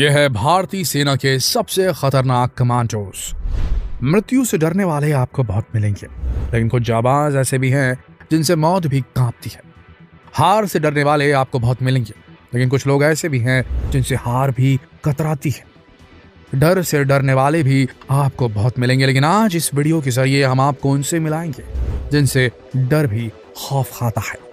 यह है भारतीय सेना के सबसे खतरनाक कमांडोज। मृत्यु से डरने वाले आपको बहुत मिलेंगे, लेकिन कुछ जाबाज ऐसे भी हैं जिनसे मौत भी कांपती है। हार से डरने वाले आपको बहुत मिलेंगे, लेकिन कुछ लोग ऐसे भी हैं जिनसे हार भी कतराती है। डर से डरने वाले भी आपको बहुत मिलेंगे, लेकिन आज इस वीडियो के जरिए हम आपको उनसे मिलाएंगे जिनसे डर भी खौफ खाता है।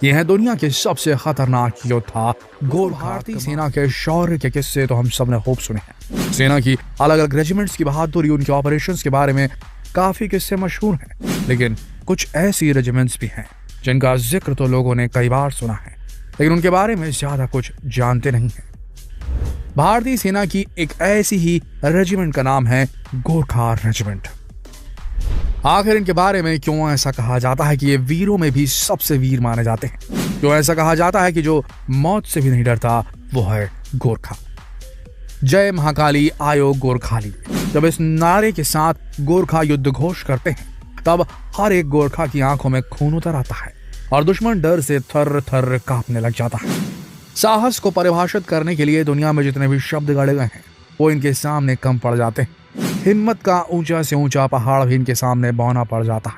ये है दुनिया के सबसे खतरनाक योद्धा गोरखा। भारतीय सेना के शौर्य के किस्से तो हम सब ने खूब सुने हैं। सेना की अलग अलग रेजिमेंट्स की बहादुरी, उनके ऑपरेशंस के बारे में काफी किस्से मशहूर हैं, लेकिन कुछ ऐसी रेजिमेंट्स भी हैं जिनका जिक्र तो लोगों ने कई बार सुना है, लेकिन उनके बारे में ज्यादा कुछ जानते नहीं हैं। भारतीय सेना की एक ऐसी ही रेजिमेंट का नाम है गोरखा रेजिमेंट। आखिर इनके बारे में क्यों ऐसा कहा जाता है कि ये वीरों में भी सबसे वीर माने जाते हैं? क्यों ऐसा कहा जाता है कि जो मौत से भी नहीं डरता वो है गोरखा? जय महाकाली आयो गोरखाली। जब इस नारे के साथ गोरखा युद्ध घोष करते हैं, तब हर एक गोरखा की आंखों में खून उतर आता है और दुश्मन डर से थर थर कांपने लग जाता है। साहस को परिभाषित करने के लिए दुनिया में जितने भी शब्द गढ़े गए हैं वो इनके सामने कम पड़ जाते हैं। हिम्मत का ऊंचा से ऊंचा पहाड़ भी इनके सामने बौना पड़ जाता है।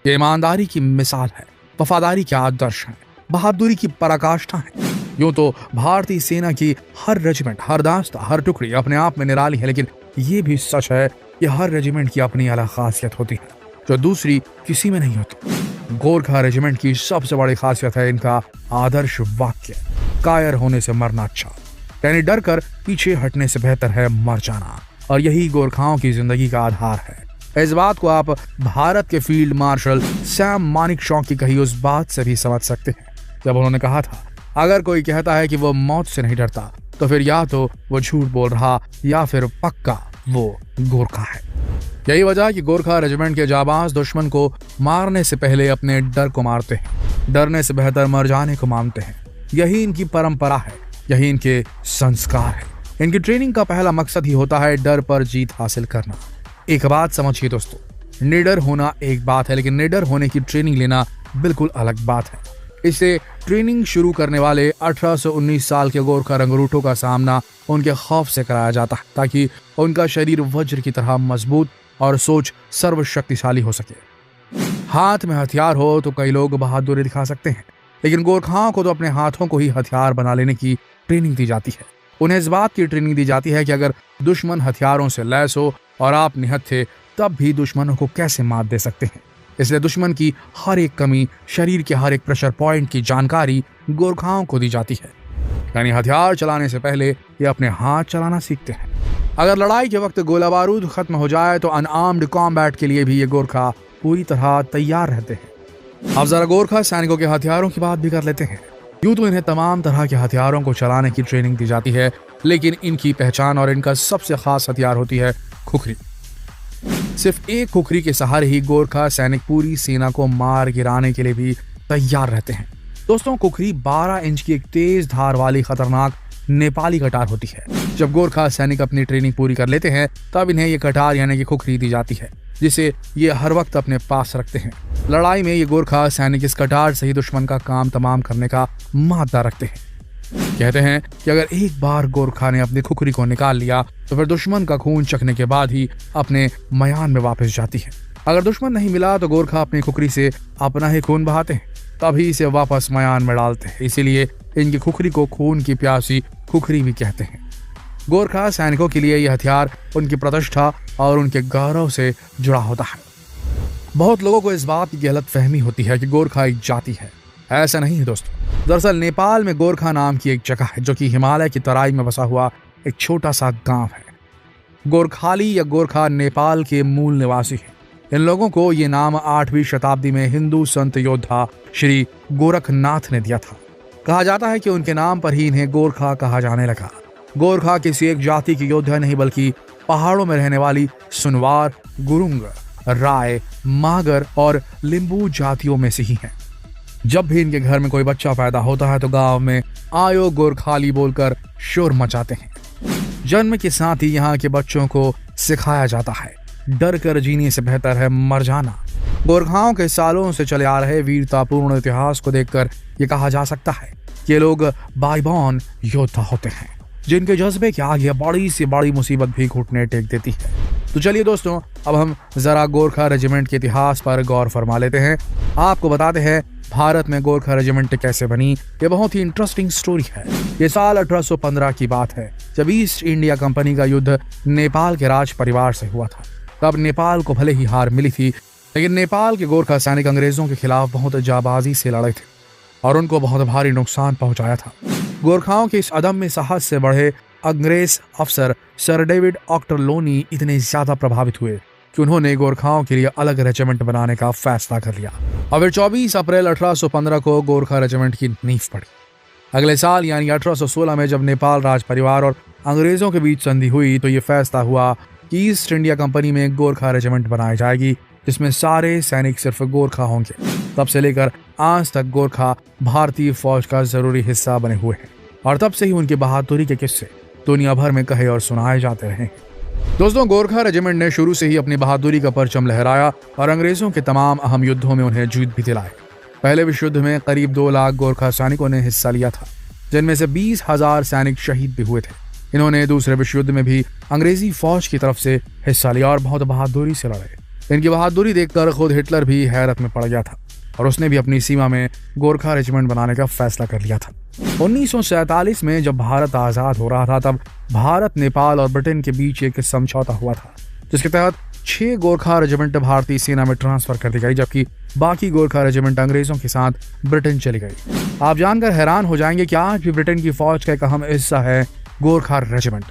ये ईमानदारी की मिसाल है, वफादारी के आदर्श है, बहादुरी की पराकाष्ठा है। यूं तो भारतीय सेना की हर रेजिमेंट, हर दास्ता, हर टुकड़ी अपने आप में निराली है, लेकिन ये भी सच है कि हर रेजिमेंट की अपनी अलग खासियत होती है जो दूसरी किसी में नहीं होती। गोरखा रेजिमेंट की सबसे बड़ी खासियत है इनका आदर्श वाक्य, कायर होने से मरना अच्छा, यानी डर कर पीछे हटने से बेहतर है मर जाना। और यही गोरखाओं की जिंदगी का आधार है। इस बात को आप भारत के फील्ड मार्शल सैम मानेकशॉ की कही उस बात से भी समझ सकते हैं जब उन्होंने कहा था, अगर कोई कहता है कि वो मौत से नहीं डरता तो फिर या तो वो झूठ बोल रहा या फिर पक्का वो गोरखा है। यही वजह कि गोरखा रेजिमेंट के जाबाज दुश्मन को मारने से पहले अपने डर को मारते हैं, डरने से बेहतर मर जाने को मानते हैं। यही इनकी परंपरा है, यही इनके संस्कार है। इनकी ट्रेनिंग का पहला मकसद ही होता है डर पर जीत हासिल करना। एक बात समझिए दोस्तों, निडर होना एक बात है, लेकिन निडर होने की ट्रेनिंग लेना बिल्कुल अलग बात है। इससे ट्रेनिंग शुरू करने वाले 18 से 19 साल के गोरखा रंगरूटों का सामना उनके खौफ से कराया जाता है, ताकि उनका शरीर वज्र की तरह मजबूत और सोच सर्वशक्तिशाली हो सके। हाथ में हथियार हो तो कई लोग बहादुरी दिखा सकते हैं, लेकिन गोरखाओं को तो अपने हाथों को ही हथियार बना लेने की ट्रेनिंग दी जाती है। उन्हें इस बात की ट्रेनिंग दी जाती है कि अगर दुश्मन हथियारों से लैस हो और आप निहत्थे, तब भी दुश्मनों को कैसे मात दे सकते हैं। इसलिए दुश्मन की हर एक कमी, शरीर के हर एक प्रेशर पॉइंट की जानकारी गोरखाओं को दी जाती है। यानी हथियार चलाने से पहले ये अपने हाथ चलाना सीखते हैं। अगर लड़ाई के वक्त गोला बारूद खत्म हो जाए तो अनआर्म्ड कॉम्बैट के लिए भी ये गोरखा पूरी तरह तैयार रहते हैं। अब जरा गोरखा सैनिकों के हथियारों की बात भी कर लेते हैं। यूं तो इन्हें तमाम तरह के हथियारों को चलाने की ट्रेनिंग दी जाती है, लेकिन इनकी पहचान और इनका सबसे खास हथियार होती है खुखरी। सिर्फ एक खुखरी के सहारे ही गोरखा सैनिक पूरी सेना को मार गिराने के लिए भी तैयार रहते हैं। दोस्तों, खुखरी 12 इंच की एक तेज धार वाली खतरनाक नेपाली कटार होती है। जब गोरखा सैनिक अपनी ट्रेनिंग पूरी कर लेते हैं, तब इन्हें ये कटार यानी कि खुखरी दी जाती है, जिसे ये हर वक्त अपने पास रखते हैं। लड़ाई में ये गोरखा सैनिक इस कटार से ही दुश्मन का काम तमाम करने का मादा रखते हैं। कहते हैं कि अगर एक बार गोरखा ने अपनी खुखरी को निकाल लिया तो फिर दुश्मन का खून चखने के बाद ही अपने मयान में वापस जाती है। अगर दुश्मन नहीं मिला तो गोरखा अपनी खुखरी से अपना ही खून बहाते हैं, तभी इसे वापस मयान में डालते हैं। इसीलिए इनकी खुखरी को खून की प्यासी खुखरी भी कहते हैं। गोरखा सैनिकों के लिए यह हथियार उनकी प्रतिष्ठा और उनके गौरव से जुड़ा होता है। बहुत लोगों को इस बात की गलत फहमी होती है कि गोरखा एक जाति है। ऐसा नहीं है दोस्तों। दरअसल नेपाल में गोरखा नाम की एक जगह है जो कि हिमालय की तराई में बसा हुआ एक छोटा सा गांव है। गोरखाली या गोरखा नेपाल के मूल निवासी हैं। इन लोगों को ये नाम 8वीं शताब्दी में हिंदू संत योद्धा श्री गोरखनाथ ने दिया था। कहा जाता है कि उनके नाम पर ही इन्हें गोरखा कहा जाने लगा। गोरखा किसी एक जाति के योद्धा नहीं, बल्कि पहाड़ों में रहने वाली सुनवार, गुरुंग, राय, मागर और लिंबू जातियों में से ही हैं। जब भी इनके घर में कोई बच्चा पैदा होता है तो गांव में आयो गोरखाली बोलकर शोर मचाते हैं। जन्म के साथ ही यहाँ के बच्चों को सिखाया जाता है, डर कर जीने से बेहतर है मर जाना। गोरखाओं के सालों से चले आ रहे वीरतापूर्ण इतिहास को देखकर ये कहा जा सकता है कि ये लोग बाइबॉर्न योद्धा होते हैं। जिनके जज्बे के आगे बड़ी से बड़ी मुसीबत भी घुटने टेक देती है। तो चलिए दोस्तों, अब हम जरा गोरखा रेजिमेंट के इतिहास पर गौर फरमा लेते हैं। आपको बताते हैं भारत में गोरखा रेजिमेंट कैसे बनी। ये बहुत ही इंटरेस्टिंग स्टोरी है। ये साल 1815 की बात है, जब ईस्ट इंडिया कंपनी का युद्ध नेपाल के राज परिवार से हुआ था। तब नेपाल को भले ही हार मिली थी, लेकिन नेपाल के गोरखा सैनिक अंग्रेजों के खिलाफ बहुत जाबाजी से लड़े थे और उनको बहुत भारी नुकसान पहुंचाया था। गोरखाओं के इस अदम्य साहस से बढ़े अंग्रेज अफसर सर डेविड ऑक्टरलोनी इतने ज्यादा प्रभावित हुए कि उन्होंने गोरखाओं के लिए अलग रेजिमेंट बनाने का फैसला कर लिया। और फिर 24 अप्रैल 1815 को गोरखा रेजिमेंट की नींव पड़ी। अगले साल यानी 1816 में जब नेपाल राज परिवार और अंग्रेजों के बीच संधि हुई तो ये फैसला हुआ कि ईस्ट इंडिया कंपनी में गोरखा रेजिमेंट बनाई जाएगी, जिसमें सारे सैनिक सिर्फ गोरखा होंगे। तब से लेकर आज तक गोरखा भारतीय फौज का जरूरी हिस्सा बने हुए हैं और तब से ही उनकी बहादुरी के किस्से दुनिया भर में कहे और सुनाए जाते रहे। दोस्तों, गोरखा रेजिमेंट ने शुरू से ही अपनी बहादुरी का परचम लहराया और अंग्रेजों के तमाम अहम युद्धों में उन्हें जीत भी दिलाई। पहले विश्व युद्ध में करीब 2 लाख गोरखा सैनिकों ने हिस्सा लिया था, जिनमें से 20,000 सैनिक शहीद भी हुए थे। इन्होंने दूसरे विश्व युद्ध में भी अंग्रेजी फौज की तरफ से हिस्सा लिया और बहुत बहादुरी से लड़े। इनकी बहादुरी देखकर खुद हिटलर भी हैरत में पड़ गया था और उसने भी अपनी सीमा में गोरखा रेजिमेंट बनाने का फैसला कर लिया था। 1947 में जब भारत आजाद हो रहा था, तब भारत, नेपाल और ब्रिटेन के बीच एक समझौता हुआ था, जिसके तहत 6 गोरखा रेजिमेंट भारतीय सेना में ट्रांसफर कर दी गई, जबकि बाकी गोरखा रेजिमेंट अंग्रेजों के साथ ब्रिटेन चली गई। आप जानकर हैरान हो जाएंगे कि आज भी ब्रिटेन की फौज का एक अहम हिस्सा है गोरखा रेजिमेंट।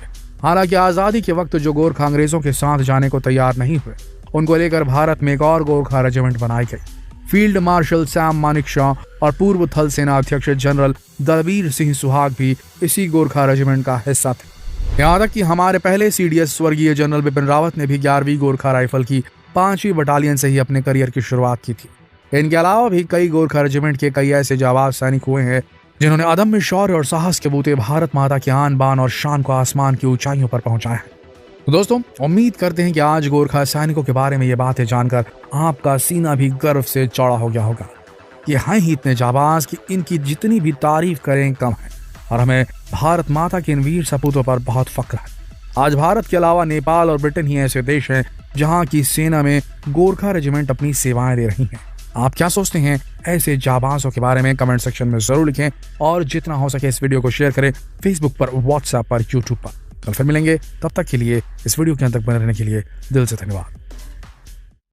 हालांकि आजादी के वक्त जो गोरखा अंग्रेजों के साथ जाने को तैयार नहीं हुए, उनको लेकर भारत में एक और गोरखा रेजिमेंट बनाई गई। फील्ड मार्शल सैम मानेकशॉ और पूर्व थल सेना अध्यक्ष जनरल दलबीर सिंह सुहाग भी इसी गोरखा रेजिमेंट का हिस्सा थे। यहाँ तक कि हमारे पहले CDS स्वर्गीय जनरल बिपिन रावत ने भी 11वीं गोरखा राइफल की 5वीं बटालियन से ही अपने करियर की शुरुआत की थी। इनके अलावा भी कई गोरखा रेजिमेंट के कई ऐसे जाबाज सैनिक हुए हैं जिन्होंने अदम्य शौर्य और साहस के बूते भारत माता की आन बान और शान को आसमान की ऊंचाइयों पर पहुंचाया है। तो दोस्तों, उम्मीद करते हैं कि आज गोरखा सैनिकों के बारे में ये बातें जानकर आपका सीना भी गर्व से चौड़ा हो गया होगा। ये हैं ही इतने जाबाज कि इनकी जितनी भी तारीफ करें कम है और हमें भारत माता के इन वीर सपूतों पर बहुत फक्र है। आज भारत के अलावा नेपाल और ब्रिटेन ही ऐसे देश हैं जहां की सेना में गोरखा रेजिमेंट अपनी सेवाएं दे रही हैं। आप क्या सोचते हैं ऐसे जाबाजों के बारे में? कमेंट सेक्शन में जरूर लिखें और जितना हो सके इस वीडियो को शेयर करें फेसबुक पर, व्हाट्सएप पर, यूट्यूब पर। कल फिर मिलेंगे, तब तक के लिए इस वीडियो के अंत तक बने रहने के लिए दिल से धन्यवाद।